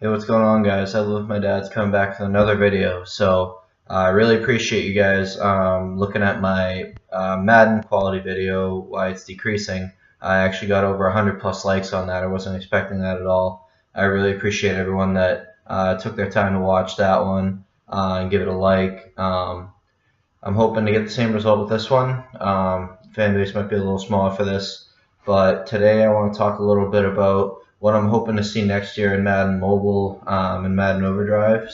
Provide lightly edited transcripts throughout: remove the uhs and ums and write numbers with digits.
Hey, what's going on, guys? I Live with My Dad's coming back with another video. I really appreciate you guys looking at my Madden quality video, why it's decreasing. I actually got over 100 plus likes on that. I wasn't expecting that at all. I really appreciate everyone that took their time to watch that one and give it a like. I'm hoping to get the same result with this one. Fan base might be a little smaller for this, but today I want to talk a little bit about what I'm hoping to see next year in Madden Mobile and Madden Overdrive.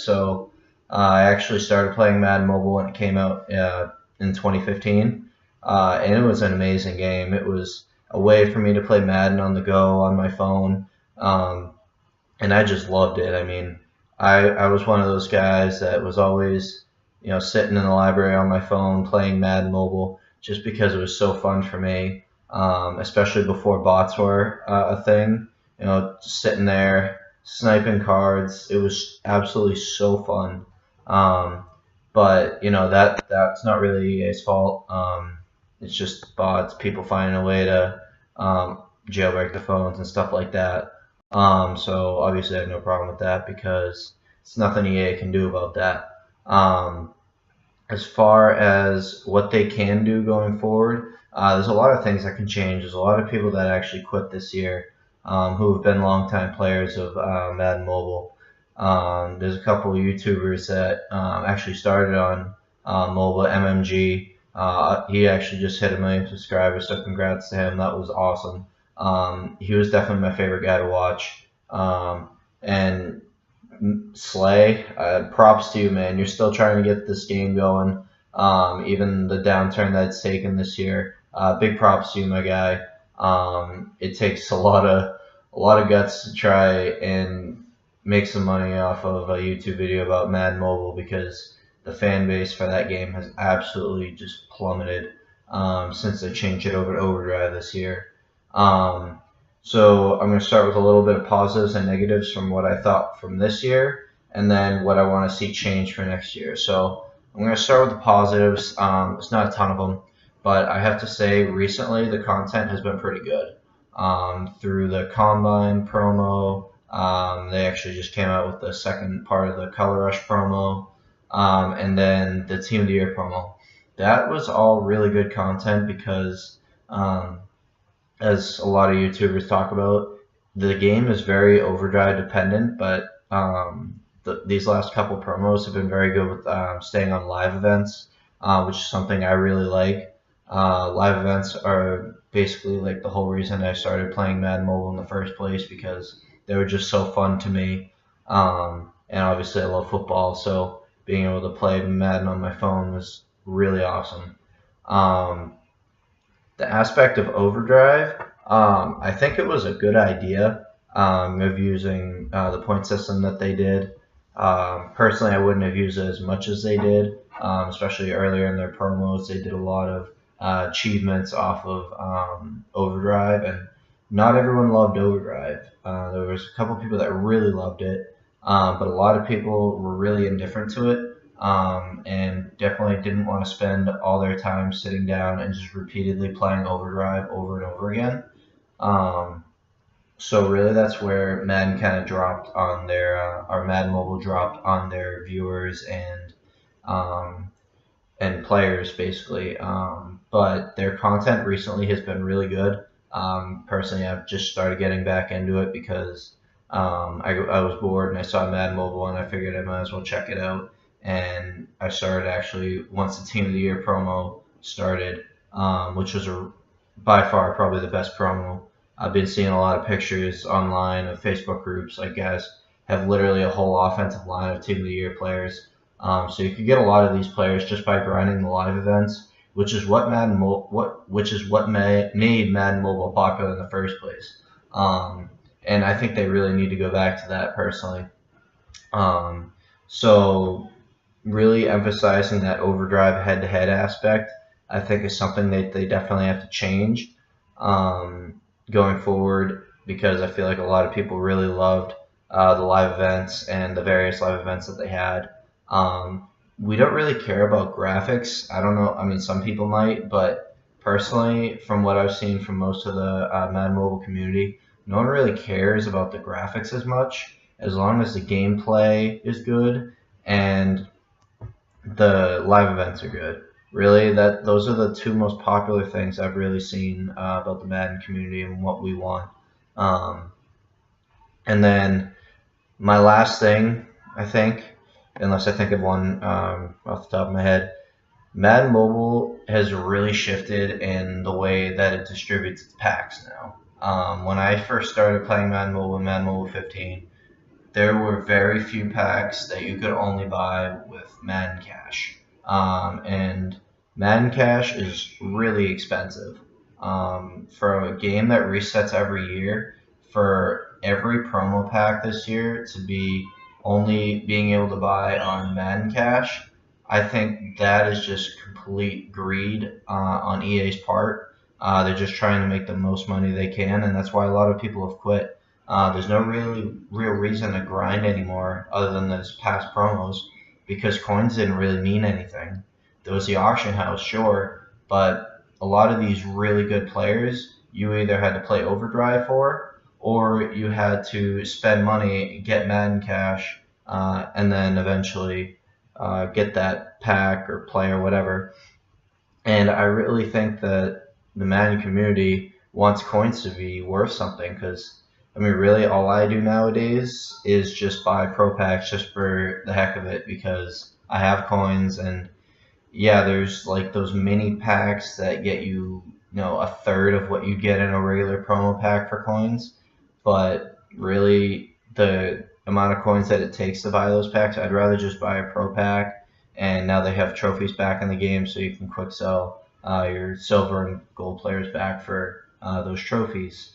I actually started playing Madden Mobile when it came out in 2015, and it was an amazing game. It was a way for me to play Madden on the go on my phone, and I just loved it. I mean, I was one of those guys that was always, sitting in the library on my phone playing Madden Mobile just because it was so fun for me, especially before bots were a thing. Just sitting there sniping cards. It was absolutely so fun. Um, but that's not really EA's fault. It's just bots, people finding a way to jailbreak the phones and stuff like that. So obviously I have no problem with that because it's nothing EA can do about that. As far as what they can do going forward, there's a lot of things that can change. There's a lot of people that actually quit this year who have been longtime players of Madden Mobile. There's a couple of YouTubers that actually started on mobile. MMG, he actually just hit 1 million subscribers, so congrats to him. That was awesome. He was definitely my favorite guy to watch. And Slay, props to you, man. You're still trying to get this game going. Even the downturn that it's taken this year. Big props to you, my guy. It takes a lot of guts to try and make some money off of a YouTube video about Madden Mobile because the fan base for that game has absolutely just plummeted since they changed it over to Overdrive this year. So I'm going to start with a little bit of positives and negatives from what I thought from this year, and then what I want to see change for next year. So I'm going to start with the positives. It's not a ton of them, but I have to say recently the content has been pretty good. Through the Combine promo, they actually just came out with the second part of the Color Rush promo, and then the Team of the Year promo. That was all really good content because as a lot of YouTubers talk about, the game is very Overdrive dependent, but these last couple promos have been very good with staying on live events, which is something I really like. Live events are basically like the whole reason I started playing Madden Mobile in the first place because they were just so fun to me. And obviously I love football, so being able to play Madden on my phone was really awesome. The aspect of Overdrive, I think it was a good idea of using the point system that they did. Personally, I wouldn't have used it as much as they did, especially earlier in their promos. They did a lot of achievements off of Overdrive, and not everyone loved Overdrive. There was a couple people that really loved it, but a lot of people were really indifferent to it. And definitely didn't want to spend all their time sitting down and just repeatedly playing Overdrive over and over again. So really that's where Madden kind of dropped on their, or Madden Mobile dropped on their viewers and players basically. But their content recently has been really good. Personally, I've just started getting back into it because I was bored and I saw Madden Mobile and I figured I might as well check it out. And I started actually once the Team of the Year promo started, which was by far probably the best promo. I've been seeing a lot of pictures online of Facebook groups, like guys have literally a whole offensive line of Team of the Year players. So you could get a lot of these players just by grinding the live events, which is what made Madden Mobile popular in the first place. And I think they really need to go back to that personally. So really emphasizing that Overdrive head-to-head aspect, I think is something that they definitely have to change going forward because I feel like a lot of people really loved the live events and the various live events that they had. We don't really care about graphics. I don't know. I mean, some people might, but personally, from what I've seen from most of the Madden Mobile community, no one really cares about the graphics as much. as long as the gameplay is good and the live events are good. Really, that those are the two most popular things I've really seen about the Madden community and what we want. Um, and then my last thing, I think, unless I think of one off the top of my head, Madden Mobile has really shifted in the way that it distributes its packs now. When I first started playing Madden Mobile 15, there were very few packs that you could only buy with Madden Cash. And Madden Cash is really expensive. For a game that resets every year, for every promo pack this year to be only being able to buy on Madden Cash, I think that is just complete greed on EA's part. They're just trying to make the most money they can, and that's why a lot of people have quit. There's no really real reason to grind anymore other than those past promos because coins didn't really mean anything. There was the auction house, sure, but a lot of these really good players, you either had to play Overdrive for or you had to spend money, get Madden Cash, and then eventually get that pack or play or whatever. And I really think that the Madden community wants coins to be worth something because, I mean, really all I do nowadays is just buy pro packs just for the heck of it because I have coins. And yeah, there's like those mini packs that get you a third of what you get in a regular promo pack for coins. But really, the amount of coins that it takes to buy those packs, I'd rather just buy a pro pack. And now they have trophies back in the game, so you can quick sell your silver and gold players back for those trophies.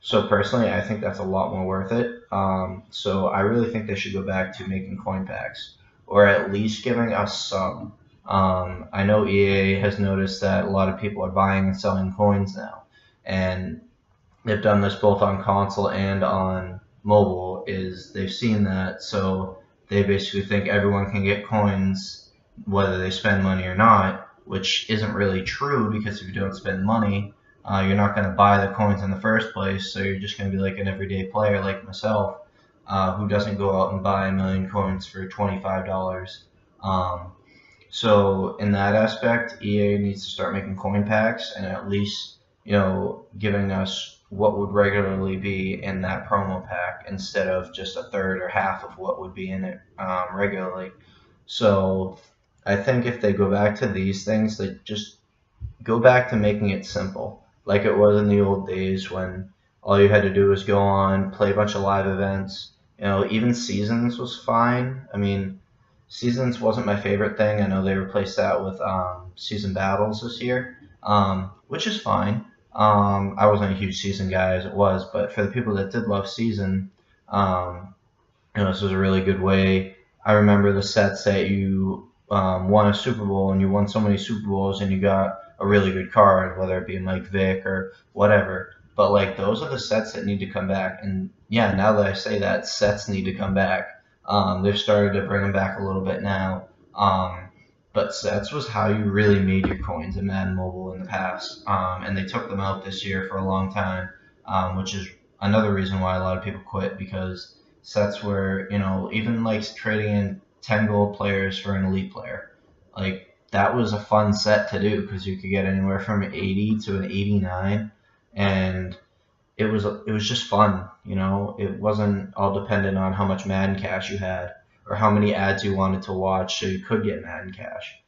So personally, I think that's a lot more worth it. So I really think they should go back to making coin packs, or at least giving us some. I know EA has noticed that a lot of people are buying and selling coins now, and they've done this both on console and on mobile. Is they've seen that, so they basically think everyone can get coins whether they spend money or not, which isn't really true because if you don't spend money, you're not going to buy the coins in the first place, so you're just going to be like an everyday player like myself who doesn't go out and buy a million coins for $25. So in that aspect, EA needs to start making coin packs and at least giving us what would regularly be in that promo pack instead of just a third or half of what would be in it regularly. So I think if they go back to these things, they just go back to making it simple, like it was in the old days when all you had to do was go on, play a bunch of live events. Even Seasons was fine. I mean, Seasons wasn't my favorite thing. I know they replaced that with Season Battles this year, which is fine. I wasn't a huge Season guy as it was, but for the people that did love Season, this was a really good way. I remember the sets that you won a Super Bowl and you won so many Super Bowls and you got a really good card, whether it be Mike Vick or whatever. But like those are the sets that need to come back. And yeah, now that I say that, sets need to come back. They've started to bring them back a little bit now. But sets was how you really made your coins in Madden Mobile in the past. And they took them out this year for a long time, which is another reason why a lot of people quit because sets were, even like trading in 10 gold players for an elite player. Like that was a fun set to do because you could get anywhere from 80 to an 89 and it was just fun, It wasn't all dependent on how much Madden Cash you had or how many ads you wanted to watch so you could get Madden Cash.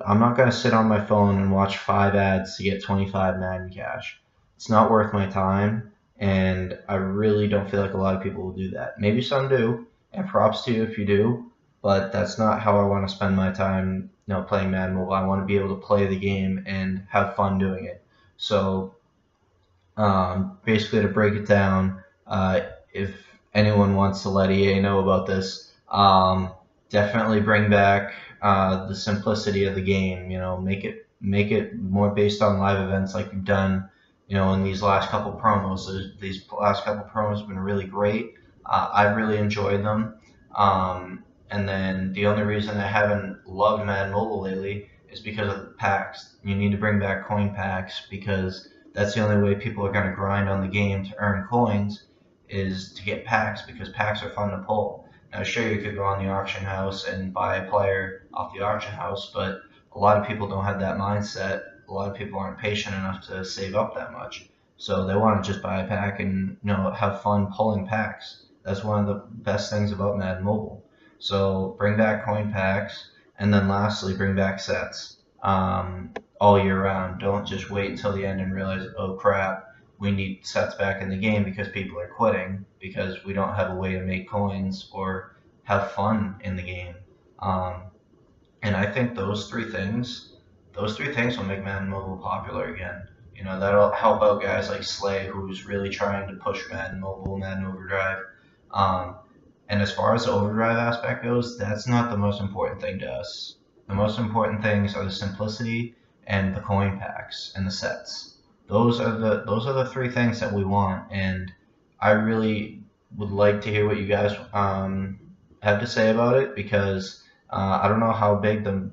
I'm not going to sit on my phone and watch 5 ads to get 25 Madden Cash. It's not worth my time, and I really don't feel like a lot of people will do that. Maybe some do, and props to you if you do, but that's not how I want to spend my time, playing Madden Mobile. I want to be able to play the game and have fun doing it. So basically, to break it down, if anyone wants to let EA know about this, definitely bring back the simplicity of the game. Make it more based on live events like you've done. In these last couple promos. These last couple promos have been really great. I've really enjoyed them. And then the only reason I haven't loved Madden Mobile lately is because of the packs. You need to bring back coin packs because that's the only way people are going to grind on the game to earn coins is to get packs, because packs are fun to pull. Now, sure, you could go on the auction house and buy a player off the auction house, but a lot of people don't have that mindset. A lot of people aren't patient enough to save up that much. So they want to just buy a pack and have fun pulling packs. That's one of the best things about Madden Mobile. So bring back coin packs, and then lastly, bring back sets all year round. Don't just wait until the end and realize, oh crap, we need sets back in the game because people are quitting because we don't have a way to make coins or have fun in the game. Um, and I think those three things will make Madden Mobile popular again. That'll help out guys like Slay, who's really trying to push Madden Mobile, Madden Overdrive. Um, and as far as the Overdrive aspect goes, that's not the most important thing to us. The most important things are the simplicity and the coin packs and the sets. Those are the three things that we want, and I really would like to hear what you guys have to say about it, because I don't know how big the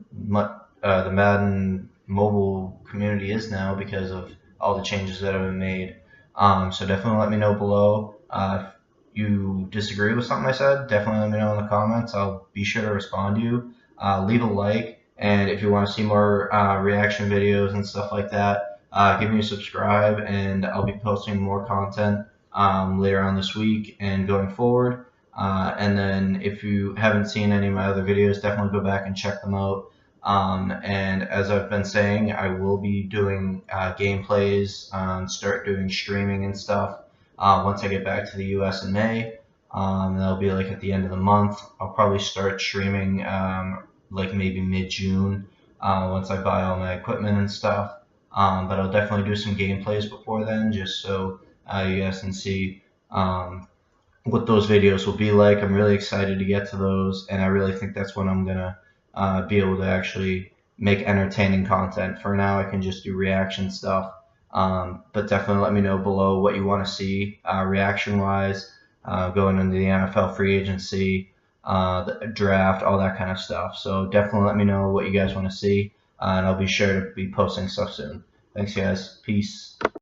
Madden mobile community is now because of all the changes that have been made. So definitely let me know below. If you disagree with something I said, definitely let me know in the comments. I'll be sure to respond to you. Leave a like, and if you want to see more reaction videos and stuff like that, give me a subscribe, and I'll be posting more content later on this week and going forward. And then if you haven't seen any of my other videos, definitely go back and check them out. And as I've been saying, I will be doing gameplays, start doing streaming and stuff once I get back to the US in May. That'll be like at the end of the month. I'll probably start streaming like maybe mid-June once I buy all my equipment and stuff. But I'll definitely do some gameplays before then, just so you guys can see what those videos will be like. I'm really excited to get to those, and I really think that's when I'm gonna be able to actually make entertaining content. For now, I can just do reaction stuff, but definitely let me know below what you want to see reaction-wise, going into the NFL free agency, the draft, all that kind of stuff. So definitely let me know what you guys want to see, and I'll be sure to be posting stuff soon. Thanks, guys. Peace.